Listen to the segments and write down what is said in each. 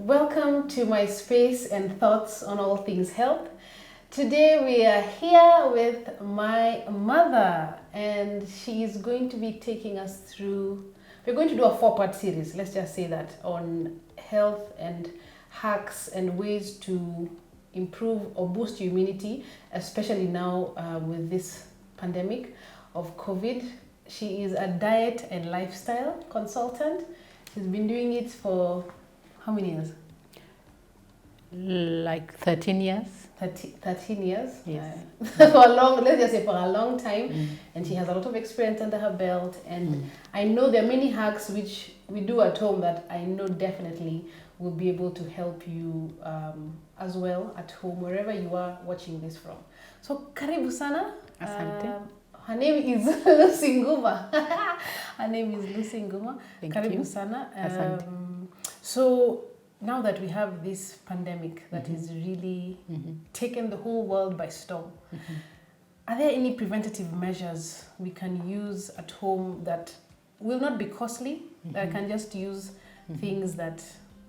Welcome to my space and thoughts on all things health. Today we are here with my mother and she is going to be taking us through, we're going to do a 4-part series, let's just say that, on health and hacks and ways to improve or boost your immunity, especially now with this pandemic of COVID. She is a diet and lifestyle consultant. She's been doing it for how many years? Like 13 years. 13 years? Yes. For a long, let's just say for a long time. And she has a lot of experience under her belt. And I know there are many hacks which we do at home that I know definitely will be able to help you as well at home, wherever you are watching this from. So, karibu sana. Asante. Her name is Lucy Nguma. Her name is Lucy Nguma. Thank Karibu you. sana. Asante. So now that we have this pandemic that is really taken the whole world by storm, are there any preventative measures we can use at home that will not be costly, that I can just use things that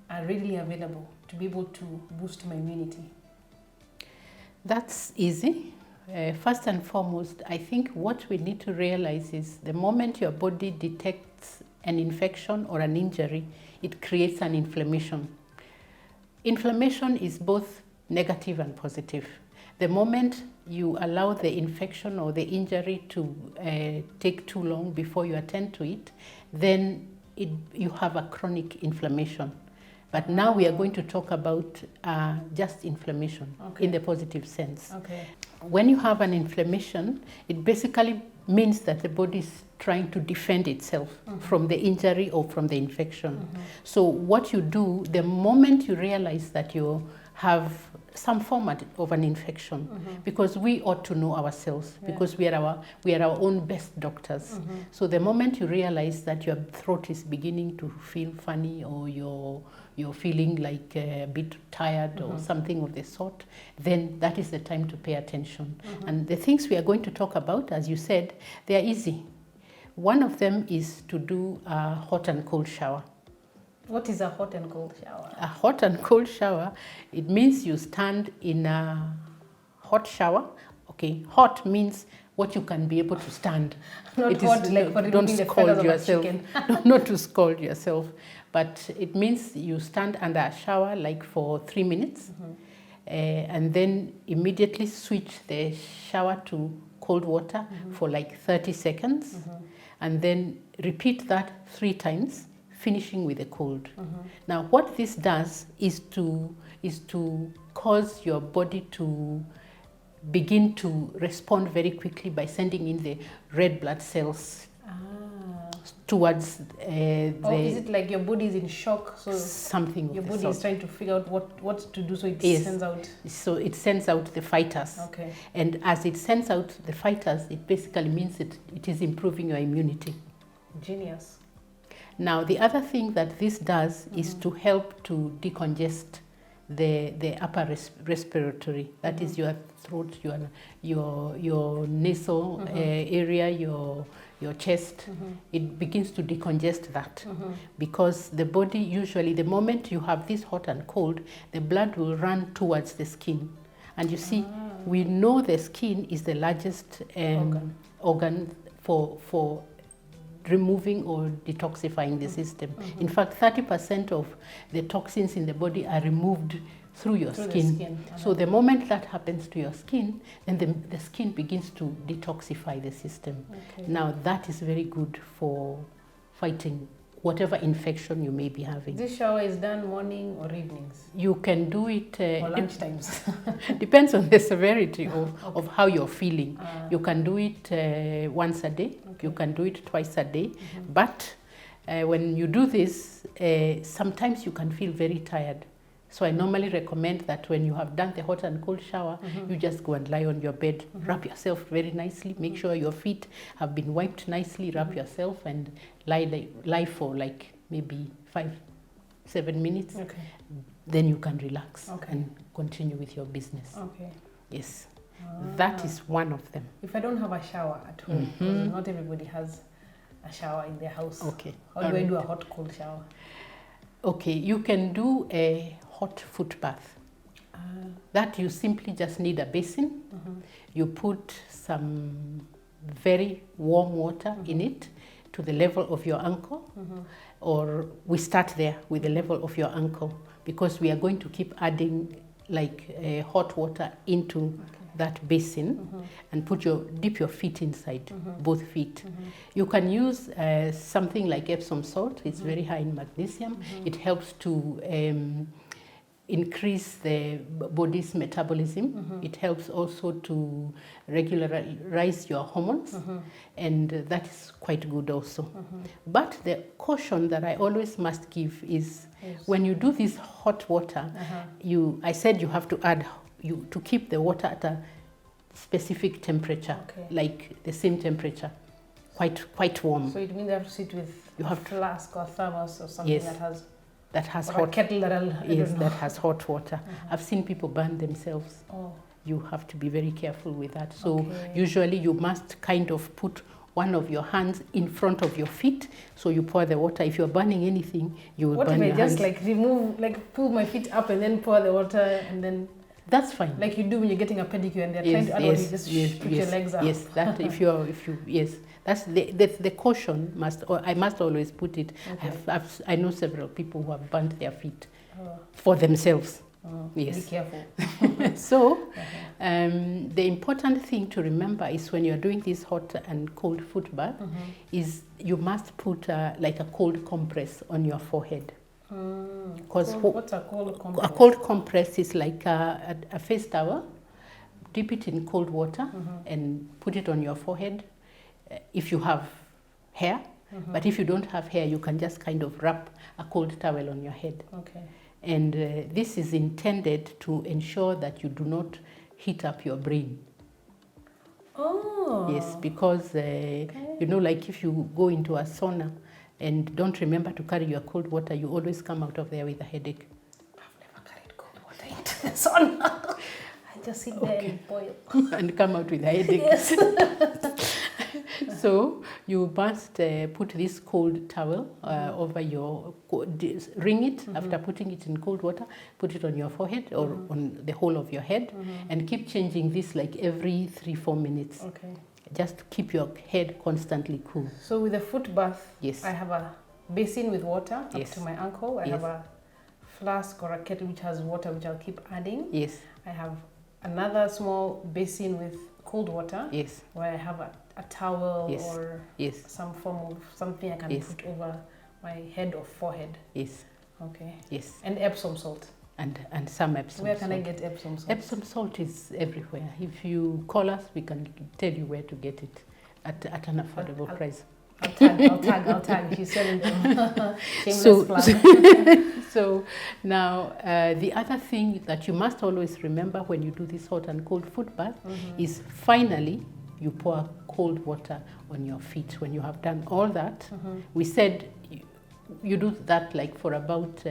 are readily available to be able to boost my immunity? That's easy. First and foremost, I think what we need to realize is the moment your body detects an infection or an injury, it creates an inflammation. Inflammation is both negative and positive. The moment you allow the infection or the injury to take too long before you attend to it, then you have a chronic inflammation. But now we are going to talk about just inflammation in the positive sense. Okay. When you have an inflammation, it basically means that the body is trying to defend itself from the injury or from the infection. So what you do, the moment you realize that you have some form of an infection, because we ought to know ourselves, because we are our own best doctors. So the moment you realize that your throat is beginning to feel funny, or you're feeling like a bit tired or something of the sort, then that is the time to pay attention. And the things we are going to talk about, as you said, they are easy. One of them is to do a hot and cold shower. What is a hot and cold shower? A hot and cold shower, it means you stand in a hot shower. Okay, hot means what you can be able to stand. Not it hot, is, like for don't removing the scald feathers of a yourself. chicken. Not to scald yourself, but it means you stand under a shower like for 3 minutes, and then immediately switch the shower to cold water for like 30 seconds, and then repeat that 3 times, finishing with the cold. Now, what this does is to cause your body to begin to respond very quickly by sending in the red blood cells towards Or is it like your body is in shock, so something of your the body sort. is trying to figure out what to do, so it Yes. sends out? So it sends out the fighters. Okay. And as it sends out the fighters, it basically means it is improving your immunity. Genius. Now, the other thing that this does is to help to decongest the upper respiratory. That is your throat, your nasal area, your chest. It begins to decongest that because the body usually, the moment you have this hot and cold, the blood will run towards the skin. And you see, we know the skin is the largest organ for removing or detoxifying the system. In fact, 30% of the toxins in the body are removed through your skin. So the moment that happens to your skin, then the skin begins to detoxify the system. Okay. Now, that is very good for fighting whatever infection you may be having. This shower is done morning or evenings? You can do it Or lunchtimes? depends on the severity of how you're feeling. You can do it once a day. You can do it twice a day. But when you do this, sometimes you can feel very tired. So I normally recommend that when you have done the hot and cold shower, you just go and lie on your bed, wrap yourself very nicely, make sure your feet have been wiped nicely, wrap yourself and lie for like maybe 5-7 minutes. Okay. Then you can relax Okay. and continue with your business. Okay. Yes, that is one of them. If I don't have a shower at home, because not everybody has a shower in their house. Okay. How do I do a hot cold shower? Okay, you can do a hot foot bath. That you simply just need a basin. You put some very warm water in it to the level of your ankle, or we start there with the level of your ankle, because we are going to keep adding like hot water into that basin, and dip your feet inside, both feet. You can use something like Epsom salt. It's very high in magnesium. It helps to increase the body's metabolism. It helps also to regularize your hormones, and that is quite good also. But the caution that I always must give is when you do this hot water, I said you have to add, to keep the water at a specific temperature, like the same temperature, quite warm. So it means you have to sit with a flask or thermos or something that has hot kettle that has hot water. I've seen people burn themselves. You have to be very careful with that. So usually you must kind of put one of your hands in front of your feet, so you pour the water. If you're burning anything, you will burn your hands. What if I just pull my feet up and then pour the water and then... That's fine. Like you do when you're getting a pedicure and they're trying to you just put your legs up. Yes, that that's the caution I must always put it. I know several people who have burnt their feet for themselves. Yes. Be careful. So the important thing to remember is when you're doing this hot and cold foot bath is you must put like a cold compress on your forehead. Because what's a cold compress? A cold compress is like a face towel. Dip it in cold water and put it on your forehead if you have hair. But if you don't have hair, you can just kind of wrap a cold towel on your head. And this is intended to ensure that you do not heat up your brain. Yes, because you know, like if you go into a sauna and don't remember to carry your cold water, you always come out of there with a headache. I've never carried cold water into the sauna. I just sit there and boil. And come out with a headache. Yes. So you must put this cold towel over your, wring it after putting it in cold water, put it on your forehead or on the whole of your head, and keep changing this like every 3-4 minutes. Just keep your head constantly cool. So with a foot bath, yes, I have a basin with water up to my ankle. I have a flask or a kettle which has water, which I'll keep adding. Yes. I have another small basin with cold water. Yes. Where I have a towel or some form of something I can put over my head or forehead. Yes. Okay. Yes. And Epsom salt. And some Epsom salt. Where can I get Epsom salt? Epsom salt is everywhere. If you call us, we can tell you where to get it at an affordable price. I'll tag. She's selling them. Shameless plug. So now the other thing that you must always remember when you do this hot and cold foot bath is finally you pour cold water on your feet. When you have done all that, we said you do that like for about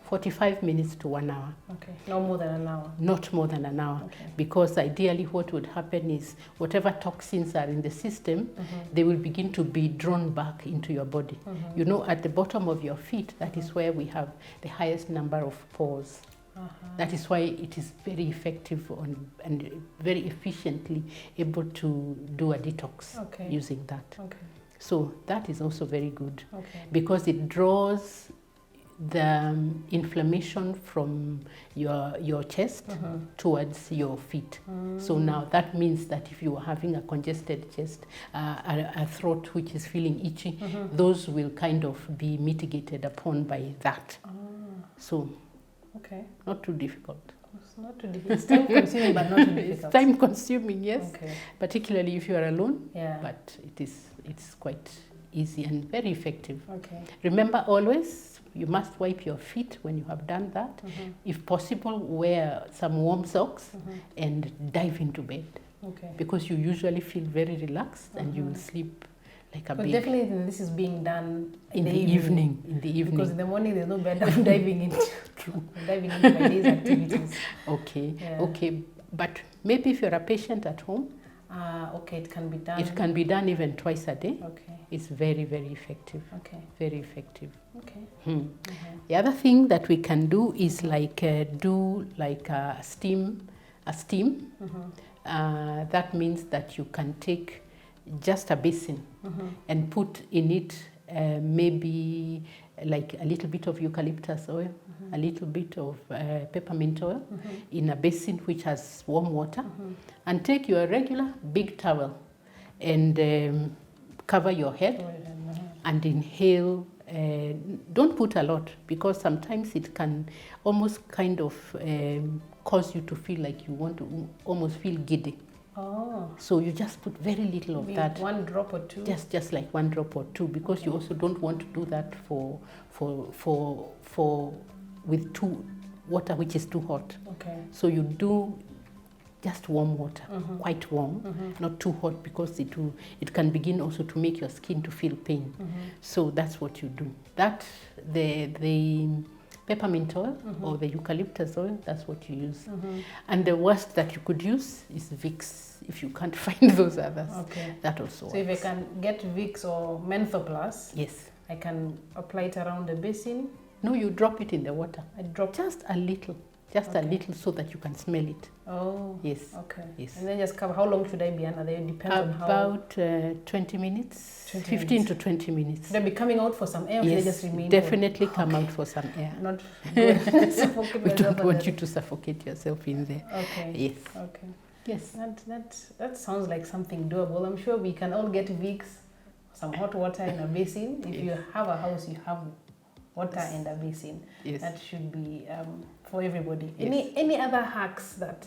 45 minutes to 1 hour. Okay, no more than an hour. Not more than an hour, because ideally what would happen is whatever toxins are in the system, they will begin to be drawn back into your body. You know, at the bottom of your feet, that is where we have the highest number of pores. That is why it is very effective and very efficiently able to do a detox using that. So that is also very good because it draws the inflammation from your chest towards your feet. So now that means that if you are having a congested chest, a throat which is feeling itchy, those will kind of be mitigated upon by that. So not too difficult. It's not too difficult. It's time consuming but not too difficult. It's time consuming, yes. Particularly if you are alone. But it's quite easy and very effective. Remember always, you must wipe your feet when you have done that. If possible, wear some warm socks and dive into bed. Because you usually feel very relaxed and you will sleep like a baby. But definitely this is being done in the evening. In the evening. Because in the morning there's no bed I'm diving into. Diving into my day's activities. Okay. But maybe if you're a patient at home, Okay, it can be done. It can be done even twice a day. Okay. It's very, very effective. Okay. Very effective. Okay. The other thing that we can do is like do like a steam. That means that you can take just a basin and put in it maybe like a little bit of eucalyptus oil, a little bit of peppermint oil in a basin which has warm water, and take your regular big towel and cover your head and inhale. Don't put a lot, because sometimes it can almost kind of cause you to feel like you want to almost feel giddy. Oh. So you just put very little of that. 1 drop or 2? Just like 1 drop or 2, because you also don't want to do that for with water which is too hot. Okay. So you do just warm water, quite warm, not too hot, because it can begin also to make your skin to feel pain. So that's what you do. That the peppermint oil or the eucalyptus oil, that's what you use. And the worst that you could use is Vicks, if you can't find those others. Okay. That also So works. if I can get Vicks or Mentho Plus, Yes. I can apply it around the basin. No, you drop it in the water. I drop Just a little. Just a little, so that you can smell it. Oh. Yes. Okay. Yes. And then just cover. How long should I be under there? It depends on how. About 20 minutes, 15 to 20 minutes. Should I be coming out for some air, or should I just remain? Definitely come out for some air. Not suffocate We myself don't want under you to suffocate yourself in there. Okay. Yes. Okay. Yes. That sounds like something doable. I'm sure we can all get Vicks, some hot water in a basin. If you have a house, you have water in a basin. Yes. That should be for everybody. Yes. Any other hacks that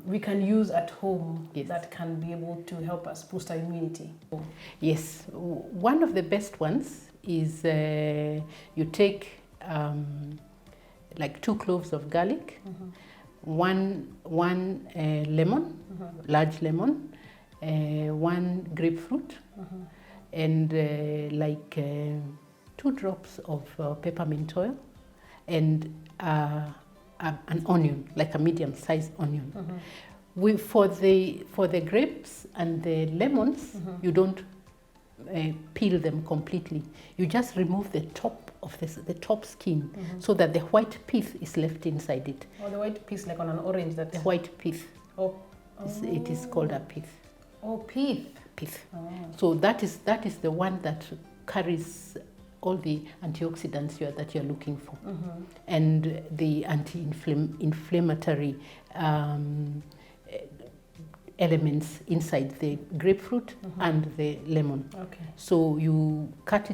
we can use at home that can be able to help us boost our immunity? Yes. One of the best ones is you take like 2 cloves of garlic, one lemon, large lemon, 1 grapefruit, and like 2 drops of peppermint oil, and an onion, like a medium-sized onion. For the grapes and the lemons, you don't peel them completely. You just remove the top of the top skin, so that the white pith is left inside it. Oh, the white piece, like on an orange. That the white pith. Oh. It is called a pith. Oh, pith. Pith. Oh. So that is the one that carries all the antioxidants that you're looking for, and the anti-inflammatory elements inside the grapefruit and the lemon. Okay. So you cut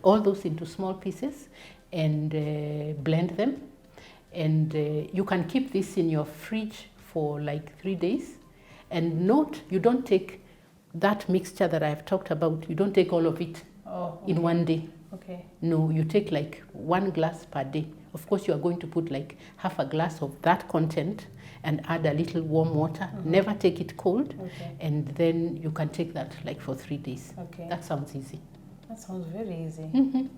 all those into small pieces and blend them, and you can keep this in your fridge for like 3 days. And note, you don't take that mixture that I've talked about, you don't take all of it in 1 day. Okay. No, you take like 1 glass per day. Of course, you are going to put like half a glass of that content and add a little warm water. Never take it cold. Okay. And then you can take that like for 3 days. Okay. That sounds easy. That sounds very easy.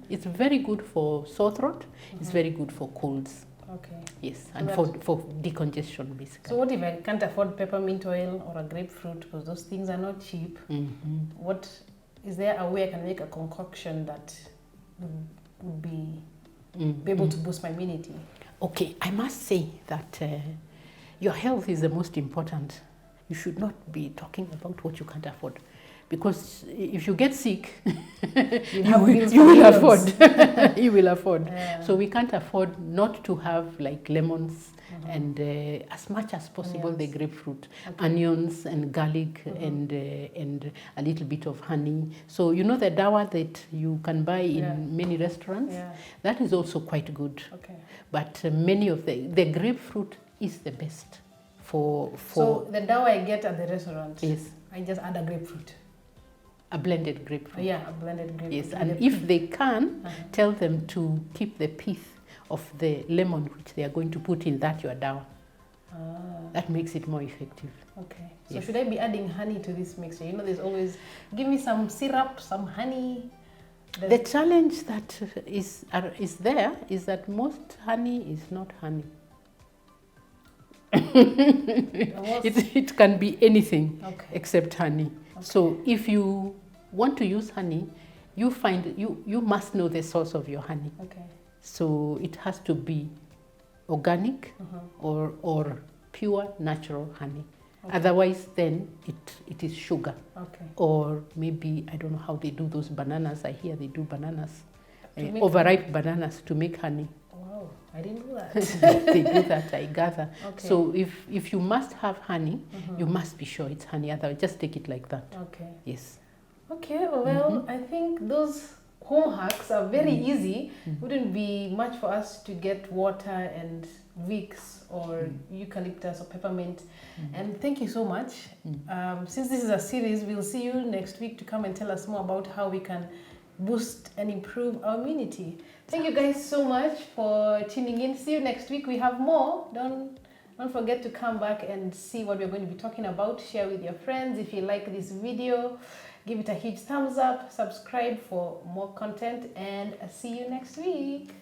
It's very good for sore throat. It's very good for colds. Okay. Yes, and for decongestion, basically. So what if I can't afford peppermint oil or a grapefruit, because those things are not cheap? What is there a way I can make a concoction that would be able to boost my immunity? Okay, I must say that your health is the most important. You should not be talking about what you can't afford, because if you get sick, you will afford. You will afford. Yeah. So we can't afford not to have like lemons and as much as possible the grapefruit, onions and garlic and a little bit of honey. So you know the dawa that you can buy in many restaurants, that is also quite good. Okay. But many of the grapefruit is the best for. So the dawa I get at the restaurant, yes, I just add a grapefruit. A blended grapefruit. Yeah, a blended grapefruit. Yes, and if they can, tell them to keep the pith of the lemon which they are going to put in that your dawa. That makes it more effective. Okay. So should I be adding honey to this mixture? You know, there's always, give me some syrup, some honey. The challenge that is there is that most honey is not honey. It can be anything Okay. except honey. So if you want to use honey, you must know the source of your honey. Okay. So it has to be organic or pure natural honey. Okay. Otherwise, then it is sugar. Okay. Or maybe, I don't know how they do those bananas. I hear they do bananas, honey. overripe bananas to make honey. Wow, I didn't know that. They do that, I gather. Okay. So if you must have honey, you must be sure it's honey. Otherwise, just take it like that. Okay. Yes. Okay, well, I think those home hacks are very easy. Wouldn't be much for us to get water and Vicks or eucalyptus or peppermint. And thank you so much. Since this is a series, we'll see you next week to come and tell us more about how we can boost and improve our immunity. Thank you guys so much for tuning in. See you next week. We have more. Don't forget to come back and see what we're going to be talking about. Share with your friends. If you like this video, give it a huge thumbs up. Subscribe for more content, and see you next week.